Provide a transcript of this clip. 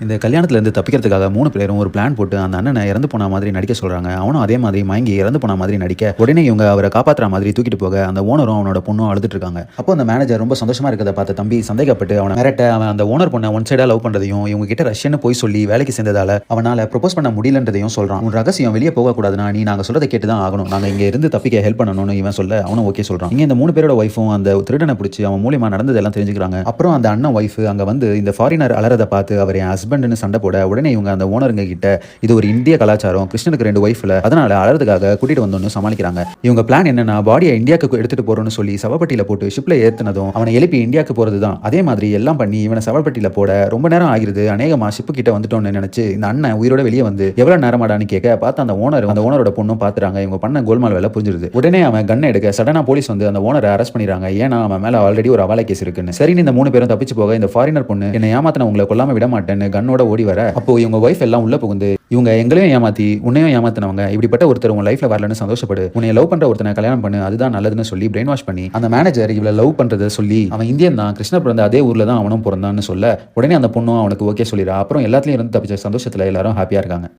இந்த கல்யாணத்துல இருந்து தப்பிக்கிறதுக்காக 3 பேரும் ஒரு பிளான் போட்டு அந்த அண்ணனை இறந்து போன மாதிரி நடிக்க சொல்றாங்க. அவனும் அதே மாதிரி மயங்கி இறந்து போன மாதிரி நடிக்க, உடனே இவங்க அவரை காப்பாத்துற மாதிரி தூக்கிட்டு போக அந்த ஓனரும் அவனோட பொண்ணும் அழுதுட்டு இருக்காங்க. அப்போ அந்த மேனேஜர் ரொம்ப சந்தோஷமா இருக்கிறத பார்த்த தம்பி சந்தேகப்பட்டு அவனை மிரட்ட, அவன் அந்த ஓனர் பொண்ணை ஒன் சைடா லவ் பண்றதையும் இவங்க கிட்ட ரஷ்யன்னு போய் சொல்லி வேலைக்கு சேர்ந்ததால அவனால ப்ரொபோஸ் பண்ண முடியலன்றதையும் சொல்றான். உன் ரகசியம் வெளியே போக கூடாதுன்னா நீ நாங்க சொல்றதை கேட்டு தான் ஆகணும், நாங்க இங்க இருந்து தப்பிக்க ஹெல்ப் பண்ணணும்னு இவன் சொல்ல அவனும் ஓகே சொல்றான். இங்க இந்த 3 பேரோட ஒய்ஃபும் அந்த திருடனை பிடிச்சி அவன் மூலியமா நடந்ததெல்லாம் தெரிஞ்சுக்கிறாங்க. அப்புறம் அந்த அண்ணன் ஒய்ஃப் அங்க வந்து இந்த ஃபாரினர் அலறதை பார்த்து அவர் என் ஹஸ்பண்ட்னு சண்டை போட, உடனே இவங்க அந்த ஓனருங்க கிட்ட இது ஒரு இந்திய கலாச்சாரம், கிருஷ்ணனுக்கு 2 ஒய்ஃப்ல, அதனால அழறதுக்காக கூட்டிட்டு வந்தோம்னு சமாளிக்கிறாங்க. இவங்க பிளான் என்னன்னா பாடியை இந்தியாவுக்கு எடுத்துட்டு போறோம்னு சொல்லி சவப்பட்டியில போட்டு ஷிப்ல ஏத்துனதும் அவனை எழுப்பி இந்தியாவுக்கு போறதுதான். அதே மாதிரி எல்லாம் பண்ணி இவனை சவப்பட்டியில போட ரொம்ப நேரம் ஆகிருது. அநேகமா ஷிப்பு கிட்ட வந்துட்டோம்னு நினைச்சு இந்த அண்ணன் உயிரோட வெளியே வந்து எவ்வளவு நேரமாடான்னு கேட்க பார்த்து அந்த ஓனரோட பொண்ணும் பாத்துறாங்க. இவங்க பண்ண கோல்மால் வேலை புரிஞ்சிருது. உடனே அவன் கண்ணை எடுக்க சடனா போலீஸ் வந்து அந்த ஓனரை அரெஸ்ட் பண்ணிடுறாங்க. ஏன்னா அவன் மேல ஆல்ரெடி ஒரு அவாலை கேஸ் இருக்குன்னு. சரின்னு இந்த 3 பேரும் தப்பிச்சு போக இந்த ஃபாரினர் பொண்ணு என்னை ஏமாத்தின உங்களை கொல்லாம விட மாட்டேன்னு கண்ணோட ஓடி வர, அப்போ இவங்க ஒய்ஃப் எல்லாம் உள்ள புகுந்து இவங்க எங்களையும் ஏமாத்தி உன்னையும் ஏமாத்தினவங்க, இப்படிப்பட்ட ஒருத்தர் உன் லைஃப்ல வரலன்னு சந்தோஷப்படு, உன்னை லவ் பண்ற ஒருத்தனை கல்யாணம் பண்ணு, அதுதான் நல்லதுன்னு சொல்லி பிரெயின் வாஷ் பண்ணி அந்த மேனேஜர் இவளை லவ் பண்றதை சொல்லி அவன் இந்தியன் தான், கிருஷ்ண பிறந்த அதே ஊர்ல தான் அவனும் பிறந்தான்னு சொல்ல, உடனே அந்த பொண்ணும் அவனுக்கு ஓகே சொல்லிடுறா. அப்புறம் எல்லாத்துலயும் இருந்து தப்பிச்ச சந்தோஷத்துல எல்லாரும் ஹாப்பியா இருக்காங்க.